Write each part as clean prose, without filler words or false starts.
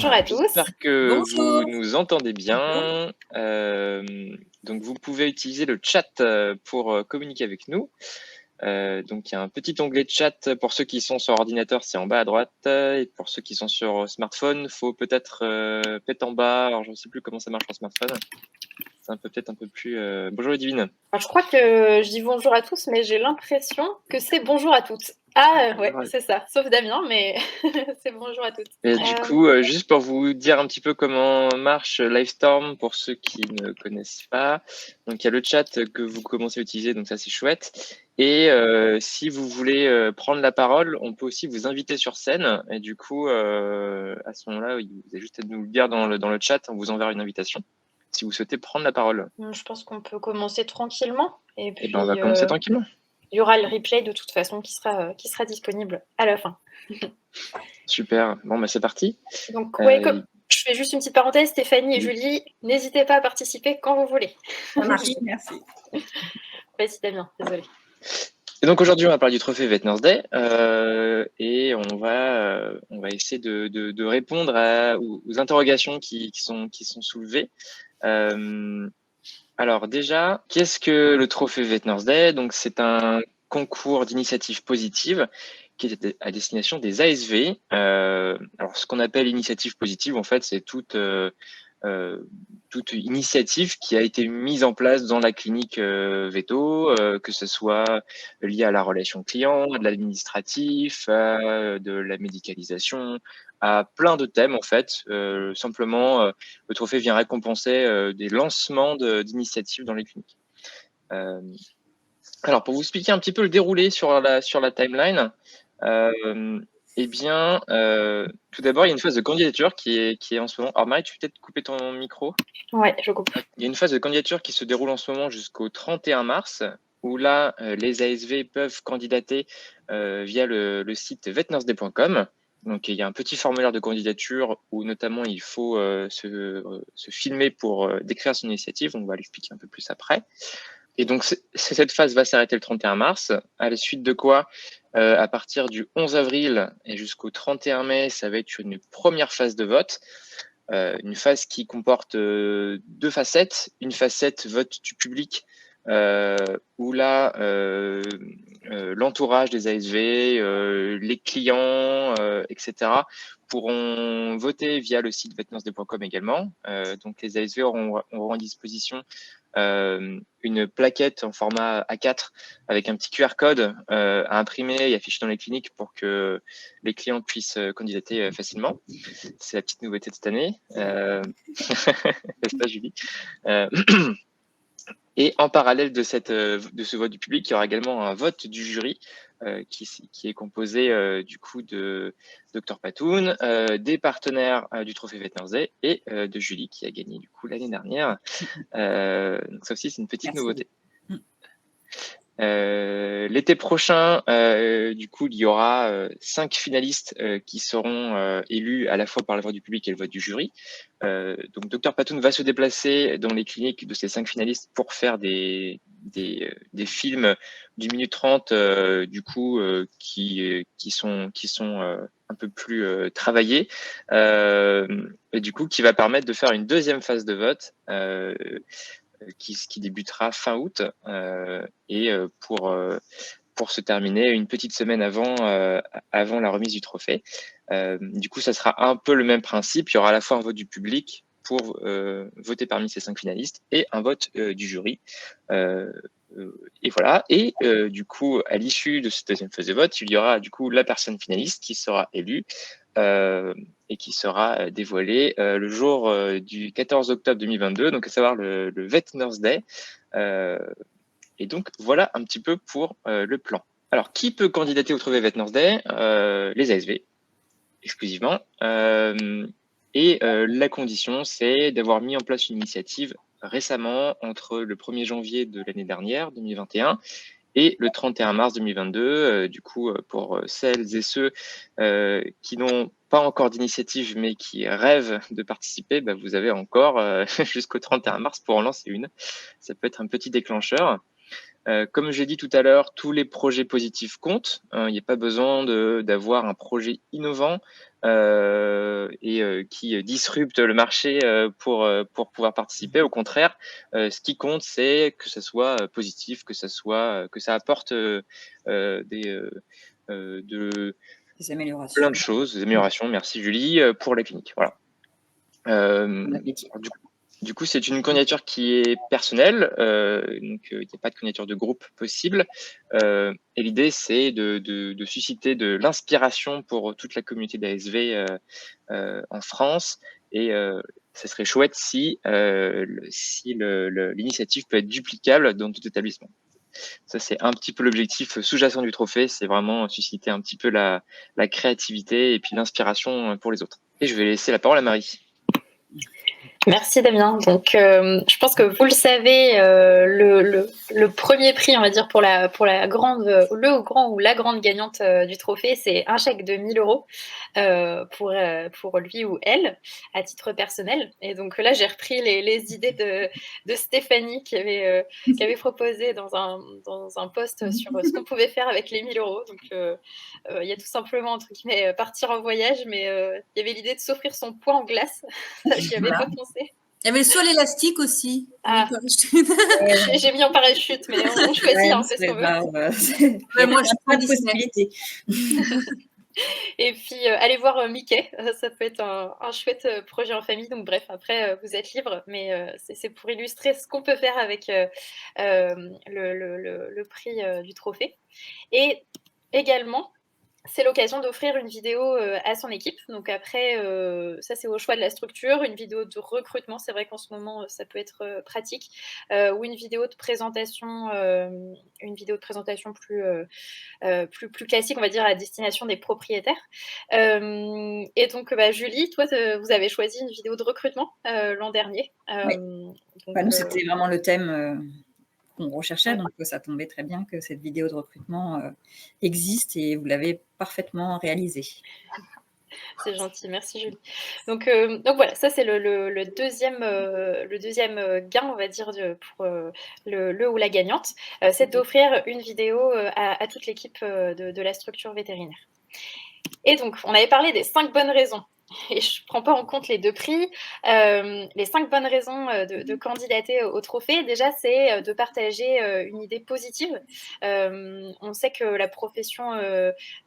Bonjour à tous. J'espère que vous Bonjour. nous entendez Bonjour. bien. Donc, vous pouvez utiliser le chat pour communiquer avec nous. Donc, il y a un petit onglet de chat pour ceux qui sont sur ordinateur, c'est en bas à droite. Et pour ceux qui sont sur smartphone, faut peut-être en bas. Alors, je ne sais plus comment ça marche sur smartphone. C'est peut-être un peu plus. Bonjour Ludivine. Alors, je crois que je dis bonjour à tous, mais j'ai l'impression que c'est bonjour à toutes. Ah ouais, c'est ça. Sauf Damien, mais c'est bonjour à toutes. Et du coup, juste pour vous dire un petit peu comment marche Livestorm pour ceux qui ne connaissent pas. Donc, il y a le chat que vous commencez à utiliser, donc ça c'est chouette. Et si vous voulez prendre la parole, on peut aussi vous inviter sur scène. Et du coup, à ce moment-là, vous avez juste à nous le dire dans le chat, on vous enverra une invitation si vous souhaitez prendre la parole. Je pense qu'on peut commencer tranquillement. Et puis, on va commencer tranquillement. Il y aura le replay de toute façon qui sera disponible à la fin. Super. Bon, c'est parti. Donc, je fais juste une petite parenthèse. Stéphanie et Julie, n'hésitez pas à participer quand vous voulez. Ça marche, merci. Vas-y Damien, désolé. Et donc aujourd'hui, on va parler du trophée Vetners et on va essayer de répondre aux interrogations qui sont soulevées. Alors déjà, qu'est-ce que le trophée Vetners? Donc c'est un concours d'initiatives positives qui est à destination des ASV. Alors ce qu'on appelle initiative positive, en fait, c'est toute initiative qui a été mise en place dans la clinique Veto, que ce soit lié à la relation client, à de l'administratif, de la médicalisation, à plein de thèmes en fait. Simplement, le trophée vient récompenser des lancements d'initiatives dans les cliniques. Alors, pour vous expliquer un petit peu le déroulé sur la timeline, tout d'abord, il y a une phase de candidature qui est en ce moment. Alors, Marie, tu peux peut-être couper ton micro? Ouais, je coupe. Il y a une phase de candidature qui se déroule en ce moment jusqu'au 31 mars, où là, les ASV peuvent candidater via le site vetnersday.com. Donc, il y a un petit formulaire de candidature où notamment il faut se filmer pour décrire son initiative. On va l'expliquer un peu plus après. Et donc, cette phase va s'arrêter le 31 mars, à la suite de quoi, à partir du 11 avril et jusqu'au 31 mai, ça va être une première phase de vote, une phase qui comporte deux facettes. Une facette vote du public, où là, l'entourage des ASV, les clients, etc., pourront voter via le site vetnersday.com également. Donc, les ASV auront à disposition une plaquette en format A4 avec un petit QR code à imprimer et afficher dans les cliniques pour que les clients puissent candidater facilement. C'est la petite nouveauté de cette année. N'est-ce pas, Julie? Et en parallèle de ce vote du public, il y aura également un vote du jury qui est composé du coup de Dr Patoun, des partenaires du Trophée Vetnersday et de Julie qui a gagné du coup l'année dernière. Donc ça aussi, c'est une petite nouveauté. L'été prochain, du coup, il y aura 5 finalistes qui seront élus à la fois par le vote du public et le vote du jury. Donc, Dr Patoun va se déplacer dans les cliniques de ces 5 finalistes pour faire des films d'1 minute 30, du coup, qui sont un peu plus travaillés, et du coup, qui va permettre de faire une deuxième phase de vote. Qui débutera fin août et pour se terminer une petite semaine avant la remise du trophée. Du coup, ça sera un peu le même principe. Il y aura à la fois un vote du public pour voter parmi ces 5 finalistes et un vote du jury. Et voilà. Et du coup, à l'issue de cette deuxième phase de vote, il y aura du coup la personne finaliste qui sera élue et qui sera dévoilée le jour du 14 octobre 2022, donc à savoir le Vetnersday. Et donc, voilà un petit peu pour le plan. Alors, qui peut candidater au trophée Vetnersday? Les ASV, exclusivement. Et la condition, c'est d'avoir mis en place une initiative récemment entre le 1er janvier de l'année dernière, 2021, et le 31 mars 2022, du coup, pour celles et ceux qui n'ont pas encore d'initiative, mais qui rêvent de participer, vous avez encore jusqu'au 31 mars pour en lancer une. Ça peut être un petit déclencheur. Comme j'ai dit tout à l'heure, tous les projets positifs comptent. Il n'y a pas besoin d'avoir un projet innovant et qui disrupte le marché pour pouvoir participer. Au contraire, ce qui compte, c'est que ça soit positif, que ça apporte des améliorations. Plein de choses, des améliorations. Merci Julie pour la clinique. Voilà. Du coup, c'est une candidature qui est personnelle, donc il n'y a pas de candidature de groupe possible. Et l'idée, c'est de susciter de l'inspiration pour toute la communauté d'ASV en France. Et ça serait chouette si l'initiative peut être duplicable dans tout établissement. Ça, c'est un petit peu l'objectif sous-jacent du trophée, c'est vraiment susciter un petit peu la créativité et puis l'inspiration pour les autres. Et je vais laisser la parole à Marie. Merci Damien. Donc, je pense que vous le savez, le premier prix, on va dire pour la grande, le grand ou la grande gagnante du trophée, c'est un chèque de 1 000 € pour lui ou elle, à titre personnel. Et donc là, j'ai repris les idées de Stéphanie qui avait proposé dans un post sur ce qu'on pouvait faire avec les 1 000 €. Donc, il y a tout simplement entre guillemets partir en voyage, mais il y avait l'idée de s'offrir son poids en glace. J'y avais pas pensé. Il y avait le saut à l'élastique aussi. Ah. J'ai mis en parachute, mais on choisit, on fait ce qu'on veut. Moi, je prends des possibilités. Et puis, allez voir Mickey, ça peut être un chouette projet en famille. Donc bref, après, vous êtes libre, mais c'est pour illustrer ce qu'on peut faire avec le prix du trophée. Et également, c'est l'occasion d'offrir une vidéo à son équipe. Donc après, ça c'est au choix de la structure. Une vidéo de recrutement, c'est vrai qu'en ce moment, ça peut être pratique. Ou une vidéo de présentation, plus classique, on va dire, à destination des propriétaires. Et donc, Julie, toi, vous avez choisi une vidéo de recrutement l'an dernier. Oui. Donc, nous, c'était vraiment le thème qu'on recherchait, donc ça tombait très bien que cette vidéo de recrutement existe et vous l'avez parfaitement réalisée. C'est gentil, merci Julie. Donc voilà, ça c'est le deuxième gain, on va dire, pour le ou la gagnante, c'est d'offrir une vidéo à toute l'équipe de la structure vétérinaire. Et donc, on avait parlé des 5 bonnes raisons. Et je ne prends pas en compte les 2 prix. Les 5 bonnes raisons de candidater au trophée, déjà, c'est de partager une idée positive. On sait que la profession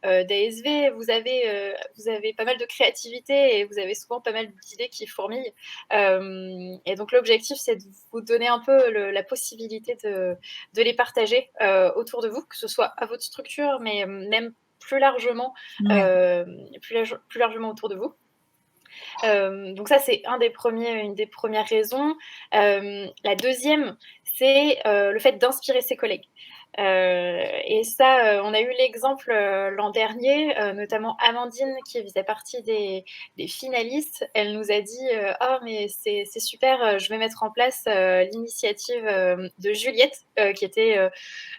d'ASV, vous avez pas mal de créativité et vous avez souvent pas mal d'idées qui fourmillent. Et donc, l'objectif, c'est de vous donner un peu la possibilité de les partager autour de vous, que ce soit à votre structure, mais même plus largement, plus largement autour de vous. Donc ça, c'est une des premières raisons. La deuxième, c'est le fait d'inspirer ses collègues. Et ça, on a eu l'exemple l'an dernier, notamment Amandine qui faisait partie des finalistes. Elle nous a dit « Ah, mais c'est super, je vais mettre en place l'initiative de Juliette, qui était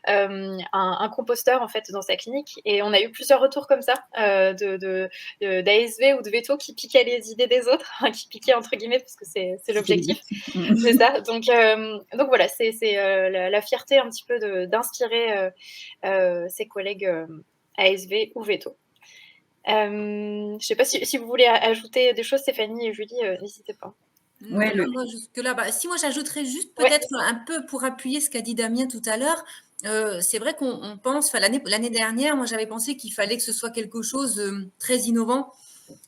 un composteur en fait dans sa clinique. » Et on a eu plusieurs retours comme ça d'ASV ou de veto qui piquaient les idées des autres, qui piquaient entre guillemets parce que c'est l'objectif. C'est ça. Donc voilà, c'est la fierté un petit peu d'inspirer ses collègues ASV ou veto. Je ne sais pas si vous voulez ajouter des choses, Stéphanie et Julie, n'hésitez pas. Ouais, moi, jusque-là, si moi j'ajouterais juste peut-être un peu pour appuyer ce qu'a dit Damien tout à l'heure. C'est vrai qu'on pense, l'année dernière, moi j'avais pensé qu'il fallait que ce soit quelque chose de très innovant.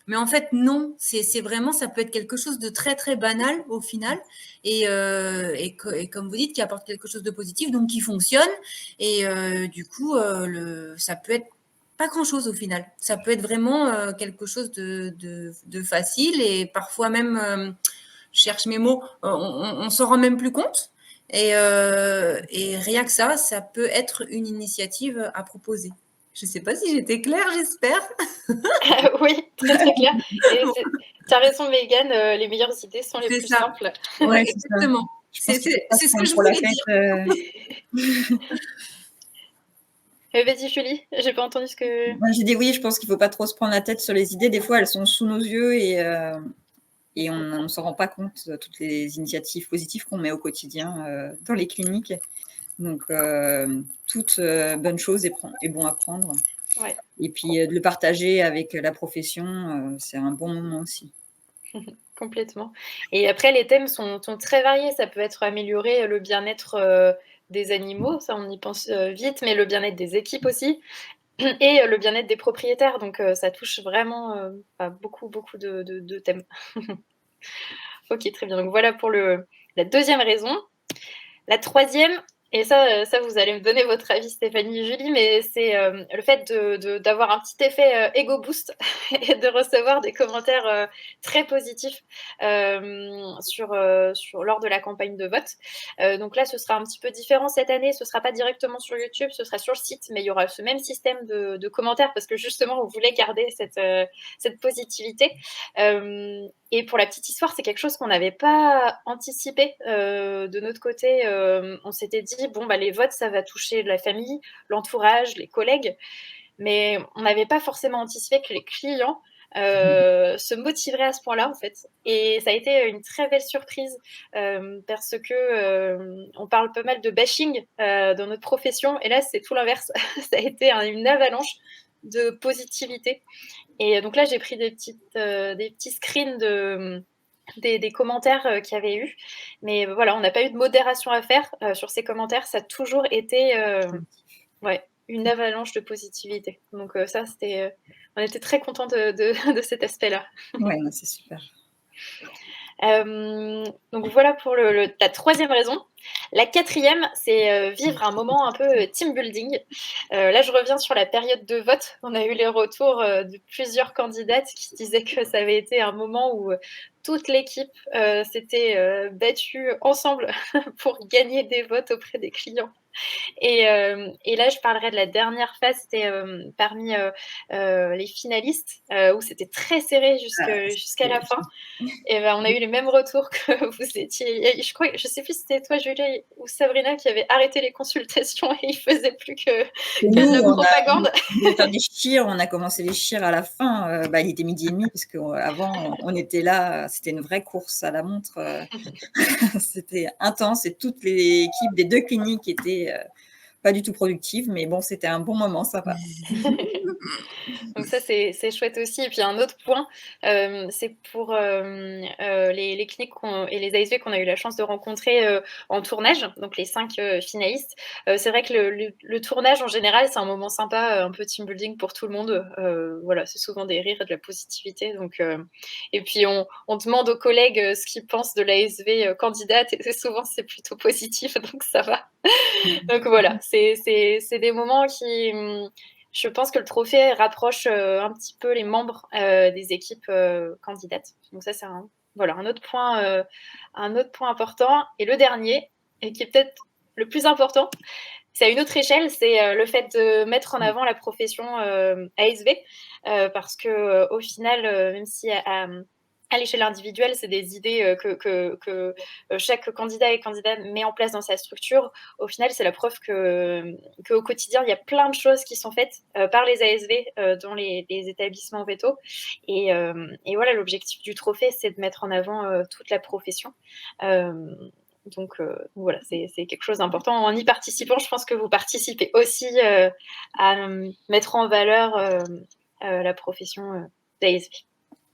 Mais en fait, non, c'est vraiment, ça peut être quelque chose de très, très banal au final. Et comme vous dites, qui apporte quelque chose de positif, donc qui fonctionne. Et du coup, ça peut être pas grand-chose au final. Ça peut être vraiment quelque chose de facile et parfois même, je cherche mes mots, on s'en rend même plus compte. Et rien que ça peut être une initiative à proposer. Je ne sais pas si j'étais claire, j'espère. Oui, très très clair. Tu as raison, Megan, les meilleures idées sont les plus simples. Ouais, exactement. C'est ce que je voulais dire. Vas-y, Julie, j'ai pas entendu ce que... J'ai dit oui, je pense qu'il ne faut pas trop se prendre la tête sur les idées. Des fois, elles sont sous nos yeux et on ne s'en rend pas compte, toutes les initiatives positives qu'on met au quotidien dans les cliniques. Donc, toute bonne chose est bon à prendre. Ouais. Et puis, de le partager avec la profession, c'est un bon moment aussi. Complètement. Et après, les thèmes sont très variés. Ça peut être améliorer le bien-être des animaux, ça on y pense vite, mais le bien-être des équipes aussi, et le bien-être des propriétaires. Donc ça touche vraiment à beaucoup de thèmes. Ok, très bien. Donc voilà pour la deuxième raison. La troisième, et ça, vous allez me donner votre avis, Stéphanie et Julie, mais c'est le fait d'avoir un petit effet ego boost et de recevoir des commentaires très positifs lors de la campagne de vote. Donc là, ce sera un petit peu différent cette année. Ce ne sera pas directement sur YouTube, ce sera sur le site, mais il y aura ce même système de commentaires parce que justement, on voulait garder cette positivité. Et pour la petite histoire, c'est quelque chose qu'on n'avait pas anticipé de notre côté. On s'était dit, bon, bah, les votes, ça va toucher la famille, l'entourage, les collègues. Mais on n'avait pas forcément anticipé que les clients se motiveraient à ce point-là, en fait. Et ça a été une très belle surprise parce que on parle pas mal de bashing dans notre profession. Et là, c'est tout l'inverse. Ça a été une avalanche de positivité. Et donc là, j'ai pris des petits screens des commentaires qu'il y avait eu. Mais voilà, on n'a pas eu de modération à faire sur ces commentaires. Ça a toujours été une avalanche de positivité. Donc ça, on était très contents de cet aspect-là. Ouais, c'est super. Donc voilà pour la troisième raison. La quatrième, c'est vivre un moment un peu team building. Là, je reviens sur la période de vote. On a eu les retours de plusieurs candidates qui disaient que ça avait été un moment où toute l'équipe s'était battue ensemble pour gagner des votes auprès des clients. Et là, je parlerai de la dernière phase, c'était parmi les finalistes, où c'était très serré jusqu'à la fin. Et ben, on a eu les mêmes retours que vous étiez. Je sais plus si c'était toi, Julie, ou Sabrina, qui avait arrêté les consultations et il faisait plus que de la propagande. On devait faire des chires, on a commencé les chires à la fin. Il était 12h30 parce qu'avant, on était là, c'était une vraie course à la montre. C'était intense et toute l'équipe des 2 cliniques étaient pas du tout productive, mais bon, c'était un bon moment, ça va. Donc ça, c'est chouette aussi. Et puis un autre point, c'est pour les cliniques et les ASV qu'on a eu la chance de rencontrer en tournage, donc les 5 finalistes. C'est vrai que le tournage, en général, c'est un moment sympa, un peu team building pour tout le monde. Voilà, c'est souvent des rires et de la positivité. Donc, et puis, on demande aux collègues ce qu'ils pensent de l'ASV candidate, et souvent, c'est plutôt positif, donc ça va. Donc voilà, c'est des moments qui... Je pense que le trophée rapproche un petit peu les membres des équipes candidates. Donc ça, c'est un autre point important. Et le dernier, et qui est peut-être le plus important, c'est à une autre échelle, c'est le fait de mettre en avant la profession ASV, parce que au final, même si à l'échelle individuelle, c'est des idées que chaque candidat et candidate met en place dans sa structure. Au final, c'est la preuve qu'au quotidien, il y a plein de choses qui sont faites par les ASV dans les établissements vétos. Et voilà, l'objectif du trophée, c'est de mettre en avant toute la profession. Donc voilà, c'est quelque chose d'important. En y participant, je pense que vous participez aussi à mettre en valeur la profession d'ASV.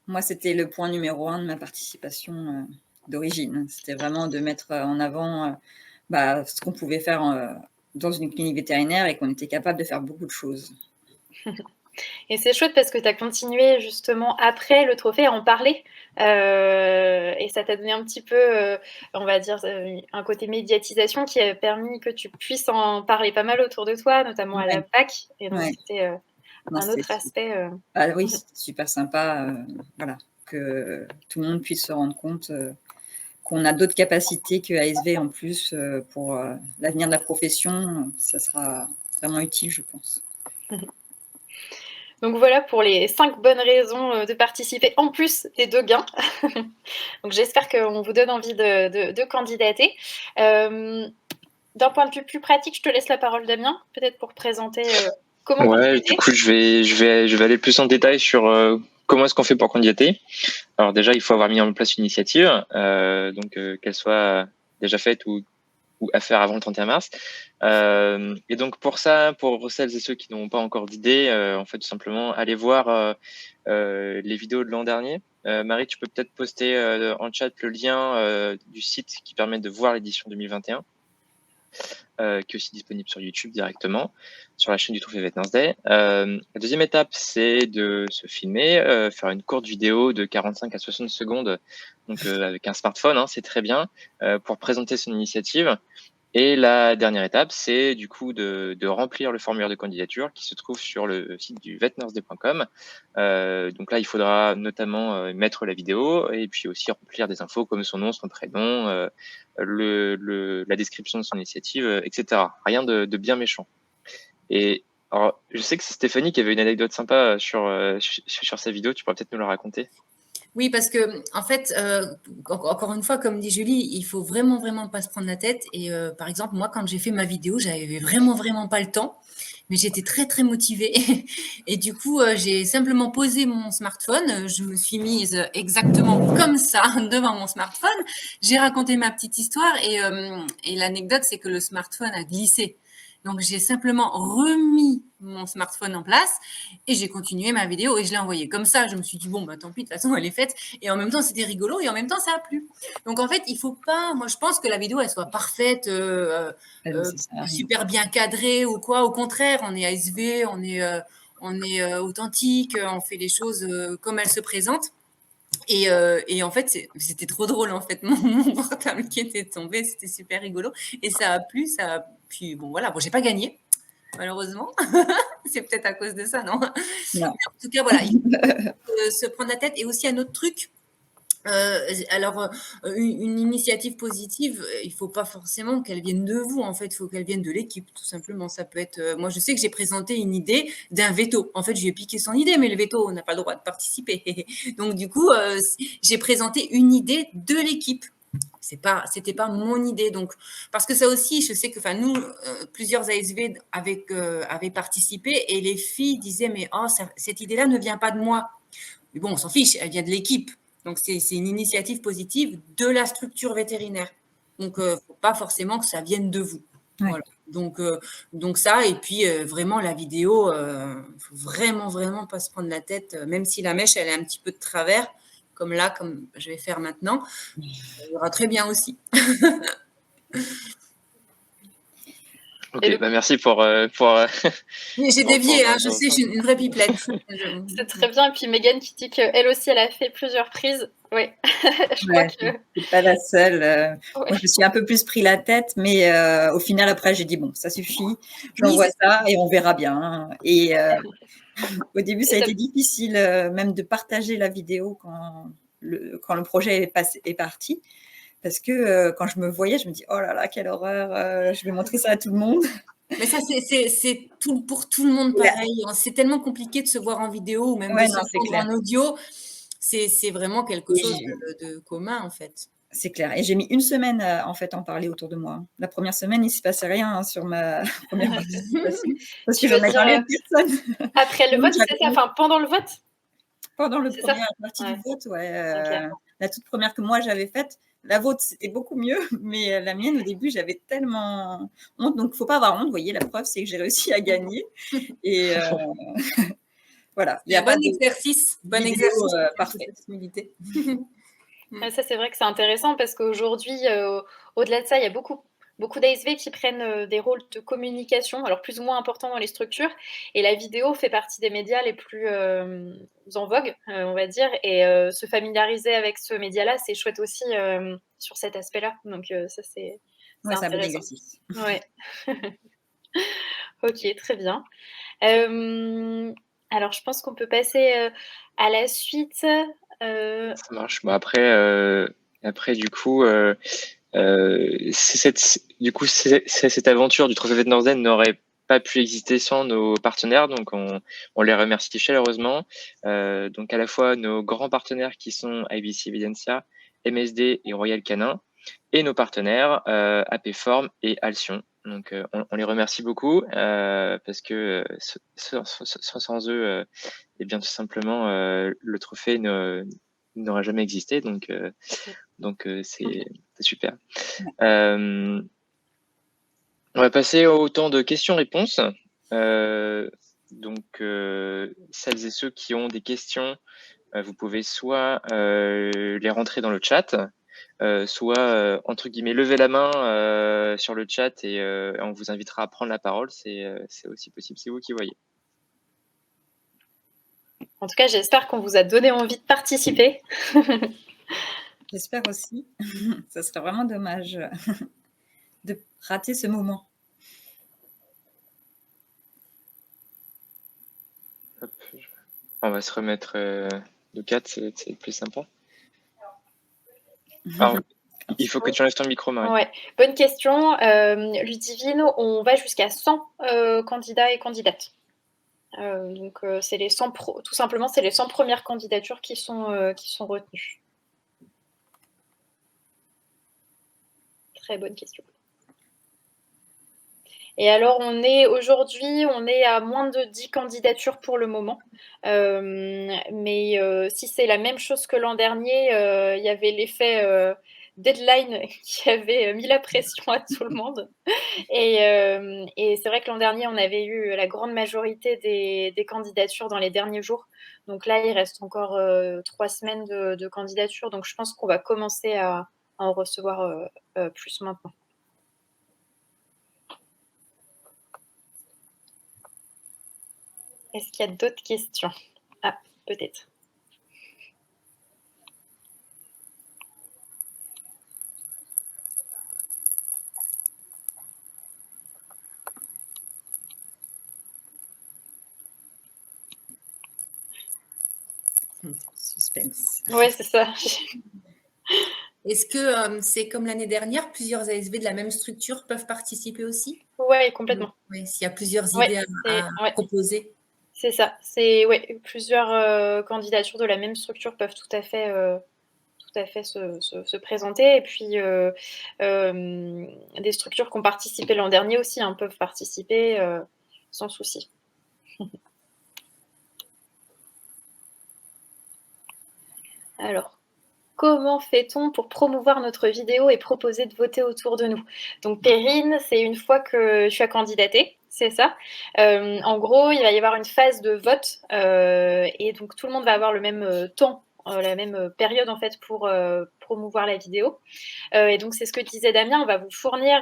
Moi, c'était le point numéro 1 de ma participation d'origine. C'était vraiment de mettre en avant ce qu'on pouvait faire dans une clinique vétérinaire et qu'on était capable de faire beaucoup de choses. Et c'est chouette parce que tu as continué justement après le trophée à en parler et ça t'a donné un petit peu, on va dire, un côté médiatisation qui a permis que tu puisses en parler pas mal autour de toi, notamment à la PAC. Et donc, c'était un autre aspect. Oui, c'était super sympa, que tout le monde puisse se rendre compte qu'on a d'autres capacités que ASV en plus pour l'avenir de la profession. Ça sera vraiment utile, je pense. Donc voilà pour les 5 bonnes raisons de participer en plus des 2 gains. Donc j'espère qu'on vous donne envie de candidater. D'un point de vue plus pratique, je te laisse la parole, Damien, peut-être pour présenter comment candidater. Du coup, je vais aller plus en détail sur comment est-ce qu'on fait pour candidater. Alors déjà, il faut avoir mis en place une initiative, donc qu'elle soit déjà faite ou ou à faire avant le 31 mars. Et donc pour ça, pour celles et ceux qui n'ont pas encore d'idée, en fait, tout simplement, allez voir les vidéos de l'an dernier. Marie, tu peux peut-être poster en chat le lien du site qui permet de voir l'édition 2021. Qui est aussi disponible sur YouTube directement, sur la chaîne du Trophée Wednesday. La deuxième étape, c'est de se filmer, faire une courte vidéo de 45 à 60 secondes, donc avec un smartphone, hein, c'est très bien, pour présenter son initiative. Et la dernière étape, c'est du coup de remplir le formulaire de candidature qui se trouve sur le site du vetnursday.com. Donc là, il faudra notamment mettre la vidéo et puis aussi remplir des infos comme son nom, son prénom, la description de son initiative, etc. Rien de bien méchant. Et alors, je sais que c'est Stéphanie qui avait une anecdote sympa sur sa vidéo. Tu pourrais peut-être nous la raconter. Oui, parce que en fait, encore une fois, comme dit Julie, il faut vraiment, vraiment pas se prendre la tête. Et par exemple, moi, quand j'ai fait ma vidéo, j'avais vraiment, vraiment pas le temps, mais j'étais très, très motivée. Et du coup, j'ai simplement posé mon smartphone. Je me suis mise exactement comme ça devant mon smartphone. J'ai raconté ma petite histoire et l'anecdote, c'est que le smartphone a glissé. Donc, j'ai simplement remis mon smartphone en place et j'ai continué ma vidéo et je l'ai envoyée comme ça. Je me suis dit, bon, bah tant pis, de toute façon, elle est faite. Et en même temps, c'était rigolo et en même temps, ça a plu. Donc, en fait, il faut pas, moi, je pense que la vidéo, elle soit parfaite, super bien cadrée ou quoi. Au contraire, on est ASV, on est authentique, on fait les choses comme elles se présentent. Et en fait, c'était trop drôle, en fait, mon portable qui était tombé, c'était super rigolo. Et ça a plu, puis bon, voilà, bon, j'ai pas gagné, malheureusement. C'est peut-être à cause de ça, non? Non. En tout cas, voilà, il faut se prendre la tête. Et aussi, un autre truc, une initiative positive, il ne faut pas forcément qu'elle vienne de vous, en fait, il faut qu'elle vienne de l'équipe, tout simplement. Ça peut être, moi, je sais que j'ai présenté une idée d'un veto. En fait, je lui ai piqué son idée, mais le veto, on n'a pas le droit de participer. Donc, du coup, j'ai présenté une idée de l'équipe. C'était pas mon idée. Donc, parce que ça aussi, je sais que, enfin, nous, plusieurs ASV avaient participé et les filles disaient, mais oh, cette idée-là ne vient pas de moi. Mais bon, on s'en fiche, elle vient de l'équipe. Donc, c'est une initiative positive de la structure vétérinaire. Donc, il ne faut pas forcément que ça vienne de vous. Ouais. Voilà. Donc ça, et puis vraiment la vidéo, il faut vraiment, vraiment pas se prendre la tête, même si la mèche, elle est un petit peu de travers, comme là, comme je vais faire maintenant, ça ira très bien aussi. Ok, bah merci pour J'ai dévié, hein, je sais, je suis une vraie pipelette. C'est très bien. Et puis Megan qui dit qu'elle aussi, elle a fait plusieurs prises. Oui, je crois que. C'est pas la seule. Ouais. Moi, je me suis un peu plus pris la tête, mais au final, après, j'ai dit bon, ça suffit. J'envoie ça et on verra bien. Et au début, ça a été difficile, même de partager la vidéo quand le projet est parti. Parce que quand je me voyais, je me dis, oh là là, quelle horreur, je vais montrer ça à tout le monde. Mais ça, c'est pour tout le monde pareil. C'est tellement compliqué de se voir en vidéo ou même de se voir en audio. C'est vraiment quelque chose de commun, en fait. C'est clair. Et j'ai mis une semaine en fait à en parler autour de moi. La première semaine, il ne se passait rien sur ma première participation. Parce que j'en ai parlé à personne. Après le vote, c'est ça? Enfin, pendant le vote? Pendant la première partie du vote, ouais. La toute première que moi j'avais faite, la vôtre, c'était beaucoup mieux. Mais la mienne, au début, j'avais tellement honte. Donc, il ne faut pas avoir honte. Vous voyez, la preuve, c'est que j'ai réussi à gagner. Et voilà. Il y a bon exercice. Bon exercice. Parfait. Ça, c'est vrai que c'est intéressant parce qu'aujourd'hui, au-delà de ça, il y a beaucoup d'ASV qui prennent des rôles de communication, alors plus ou moins importants dans les structures. Et la vidéo fait partie des médias les plus en vogue, on va dire. Et se familiariser avec ce média-là, c'est chouette aussi sur cet aspect-là. Donc, ça, c'est un bon exercice. Ouais. Ok, très bien. Alors, je pense qu'on peut passer à la suite. Ça marche. Bon, après, du coup, cette aventure du Trophée Vetnorsday n'aurait pas pu exister sans nos partenaires, donc on les remercie chaleureusement. Donc à la fois nos grands partenaires qui sont IBC Evidensia, MSD et Royal Canin, et nos partenaires APForm et Alcyon. Donc on les remercie beaucoup parce que sans eux, et bien tout simplement le trophée n'aurait jamais existé. Donc c'est super. On va passer au temps de questions-réponses. Donc, celles et ceux qui ont des questions, vous pouvez soit les rentrer dans le chat, soit, entre guillemets, lever la main sur le chat et on vous invitera à prendre la parole. C'est aussi possible, c'est vous qui voyez. En tout cas, j'espère qu'on vous a donné envie de participer. J'espère aussi. Ça serait vraiment dommage de rater ce moment. Hop, on va se remettre de 4, c'est plus sympa. Alors, il faut que tu enlèves ton micro, Marie. Ouais, bonne question. Ludivine, on va jusqu'à 100 candidats et candidates. Donc, c'est les 100 tout simplement, c'est les 100 premières candidatures qui sont retenues. Très bonne question. Et alors, aujourd'hui, on est à moins de 10 candidatures pour le moment. Mais si c'est la même chose que l'an dernier, il y avait l'effet deadline qui avait mis la pression à tout le monde. Et c'est vrai que l'an dernier, on avait eu la grande majorité des candidatures dans les derniers jours. Donc là, il reste encore 3 semaines de candidatures. Donc je pense qu'on va commencer à en recevoir plus maintenant. Est-ce qu'il y a d'autres questions? Ah, peut-être. Suspense. Ouais, c'est ça. Est-ce que c'est comme l'année dernière, plusieurs ASV de la même structure peuvent participer aussi? Ouais, complètement. Oui, s'il y a plusieurs Ouais, idées à proposer. C'est ça. C'est plusieurs candidatures de la même structure peuvent tout à fait se présenter. Et puis, des structures qui ont participé l'an dernier aussi peuvent participer sans souci. Alors, comment fait-on pour promouvoir notre vidéo et proposer de voter autour de nous? Donc, Perrine, c'est une fois que tu as candidaté, c'est ça. En gros, il va y avoir une phase de vote et donc tout le monde va avoir le même temps, la même période en fait pour promouvoir la vidéo. Et donc, c'est ce que disait Damien, on va vous fournir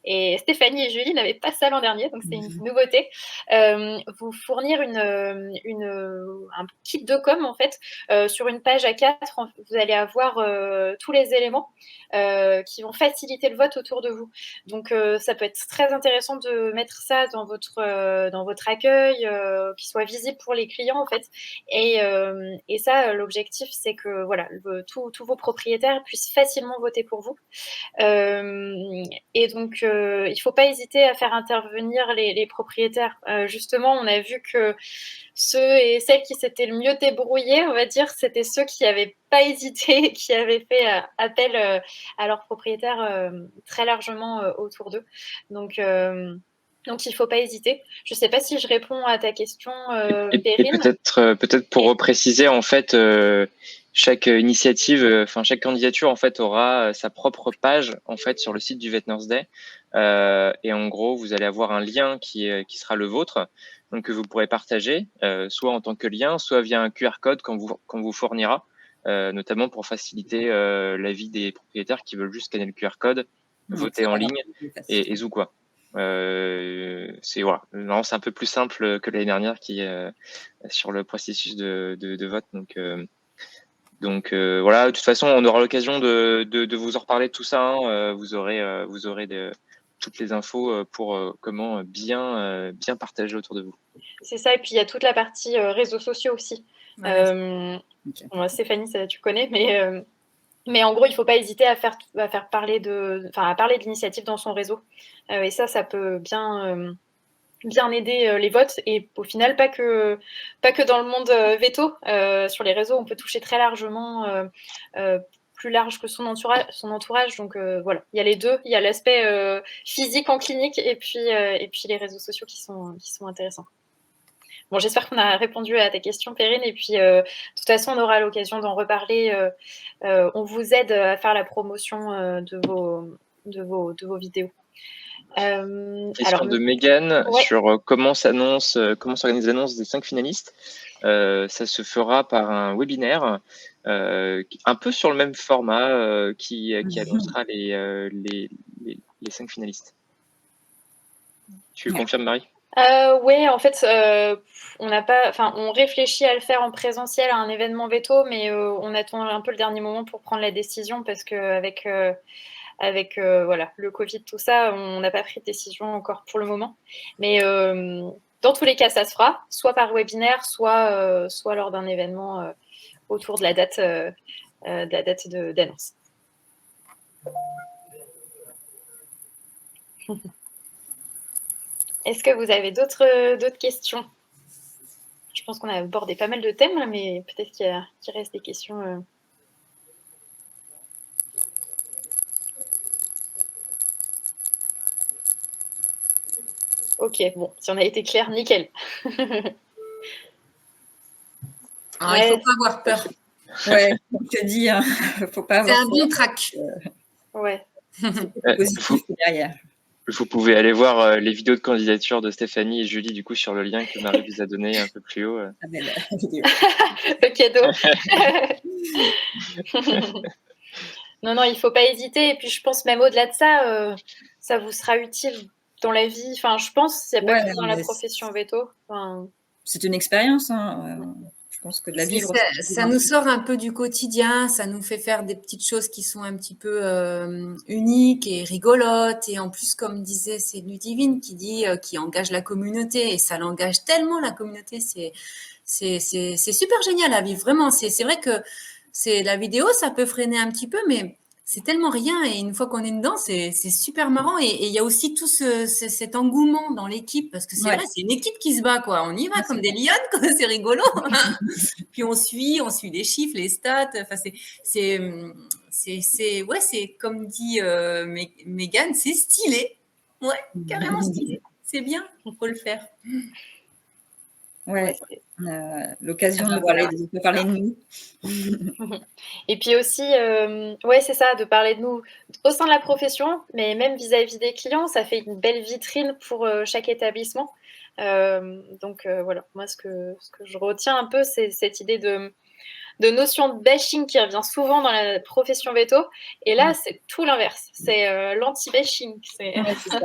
et Stéphanie et Julie n'avaient pas ça l'an dernier, donc c'est une nouveauté, vous fournir un kit de com, en fait, sur une page A4, vous allez avoir tous les éléments qui vont faciliter le vote autour de vous. Donc, ça peut être très intéressant de mettre ça dans votre accueil, qui soit visible pour les clients, en fait. Et ça, l'objectif, c'est que voilà, tous vos propriétaires puissent facilement voter pour vous. Et donc, il ne faut pas hésiter à faire intervenir les propriétaires. Justement, on a vu que ceux et celles qui s'étaient le mieux débrouillés, on va dire, c'était ceux qui n'avaient pas hésité et qui avaient fait appel à leurs propriétaires très largement autour d'eux. Donc, il ne faut pas hésiter. Je ne sais pas si je réponds à ta question, Perrine. Et peut-être pour repréciser, en fait, chaque initiative, chaque candidature, en fait, aura sa propre page, en fait, sur le site du Veterinary Day. Et en gros, vous allez avoir un lien qui sera le vôtre, donc que vous pourrez partager, soit en tant que lien, soit via un QR code qu'on vous fournira, notamment pour faciliter la vie des propriétaires qui veulent juste scanner le QR code, voter en ligne et zou quoi. C'est un peu plus simple que l'année dernière qui sur le processus de vote. Donc voilà, de toute façon, on aura l'occasion de vous en reparler de tout ça. Hein. Vous aurez toutes les infos pour comment bien partager autour de vous. C'est ça, et puis il y a toute la partie réseaux sociaux aussi. Okay. Stéphanie, ça, tu connais, mais en gros, il ne faut pas hésiter à parler de l'initiative dans son réseau. Et ça peut bien aider les votes. Et au final, pas que dans le monde veto. Sur les réseaux, on peut toucher très largement, plus large que son entourage. Donc voilà, il y a les deux. Il y a l'aspect physique en clinique et puis les réseaux sociaux qui sont intéressants. Bon, j'espère qu'on a répondu à ta question, Perrine. Et puis, de toute façon, on aura l'occasion d'en reparler. On vous aide à faire la promotion de vos vidéos. Question de Mégane sur comment s'organise l'annonce des 5 finalistes. Ça se fera par un webinaire un peu sur le même format qui annoncera les 5 finalistes. Tu confirmes, Marie? Oui, en fait, on réfléchit à le faire en présentiel à un événement veto, mais on attend un peu le dernier moment pour prendre la décision parce qu'avec le Covid, tout ça, on n'a pas pris de décision encore pour le moment. Mais dans tous les cas, ça se fera, soit par webinaire, soit lors d'un événement autour de la date d'annonce. Est-ce que vous avez d'autres questions? Je pense qu'on a abordé pas mal de thèmes, là, mais peut-être qu'il reste des questions. Ok, bon, si on a été clair, nickel. Il ne faut pas avoir peur. Ouais, comme je te dis, hein, faut pas avoir peur. C'est un bon track. Ouais. C'est positif derrière. Vous pouvez aller voir les vidéos de candidature de Stéphanie et Julie du coup sur le lien que Marie vous a donné un peu plus haut. Le cadeau. Non, il ne faut pas hésiter. Et puis je pense même au-delà de ça, ça vous sera utile dans la vie. Enfin, je pense, s'il n'y a pas que dans la profession veto. C'est une expérience, hein. Je pense que de la vivre. Ça nous sort un peu du quotidien, ça nous fait faire des petites choses qui sont un petit peu uniques et rigolotes. Et en plus, comme disait, c'est Ludivine qui dit qui engage la communauté. Et ça l'engage tellement, la communauté. C'est super génial à vivre, vraiment. C'est vrai que la vidéo, ça peut freiner un petit peu, mais c'est tellement rien. Et une fois qu'on est dedans, c'est super marrant. Et il y a aussi tout cet engouement dans l'équipe, parce que c'est vrai, c'est une équipe qui se bat, quoi. On y va comme des lionnes, quoi. C'est rigolo. Puis on suit les chiffres, les stats. Enfin, c'est comme dit Mégane, c'est stylé. Ouais, carrément stylé. C'est bien, il faut le faire. Ouais, l'occasion de parler de nous. Et puis aussi, c'est ça, de parler de nous au sein de la profession, mais même vis-à-vis des clients, ça fait une belle vitrine pour chaque établissement. Donc voilà, moi ce que je retiens un peu, c'est cette idée de notion de bashing qui revient souvent dans la profession veto. Et là, c'est tout l'inverse. C'est l'anti-bashing. C'est ça.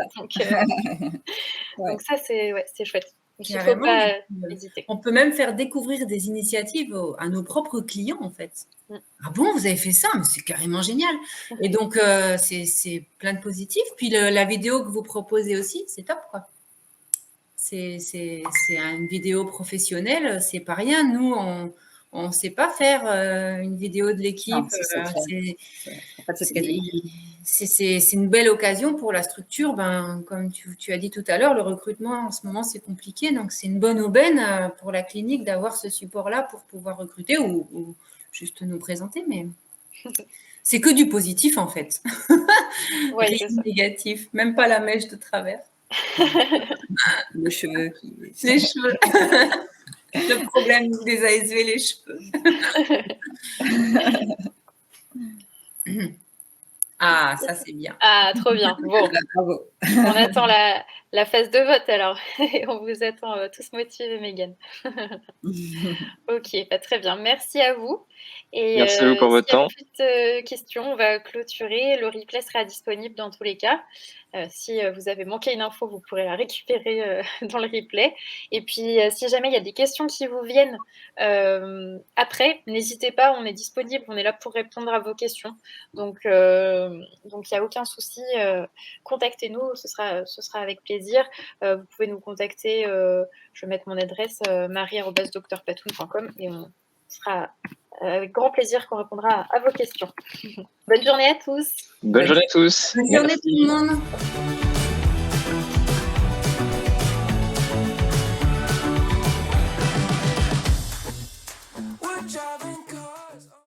Donc ça, c'est chouette. Il ne faut pas hésiter. On peut même faire découvrir des initiatives à nos propres clients, en fait. Ah bon, vous avez fait ça? Mais c'est carrément génial. Et donc, c'est plein de positifs. Puis la vidéo que vous proposez aussi, c'est top, quoi. C'est une vidéo professionnelle, c'est pas rien. Nous, on ne sait pas faire une vidéo de l'équipe. C'est une belle occasion pour la structure. Comme tu as dit tout à l'heure, le recrutement en ce moment, c'est compliqué. Donc, c'est une bonne aubaine pour la clinique d'avoir ce support-là pour pouvoir recruter ou juste nous présenter. Mais c'est que du positif, en fait. Rien de négatif. Même pas la mèche de travers. Les cheveux. Les cheveux. Le problème des ASV, les cheveux. Ah, ça c'est bien. Ah, trop bien. Bon, bravo. On attend la phase de vote alors. On vous attend tous motivés, Mégane. Ok, très bien. Merci à vous. Et merci à vous pour votre temps. S'il y a plus de questions, on va clôturer. Le replay sera disponible dans tous les cas. Si vous avez manqué une info, vous pourrez la récupérer dans le replay. Et puis, si jamais il y a des questions qui vous viennent après, n'hésitez pas, on est disponible, on est là pour répondre à vos questions. Donc, il n'y a aucun souci. Contactez-nous, ce sera avec plaisir. Vous pouvez nous contacter, je vais mettre mon adresse, marie@drpatoun.com et on sera avec grand plaisir qu'on répondra à vos questions. Bonne journée à tous. Bonne journée à tous. Bonne journée tout le monde.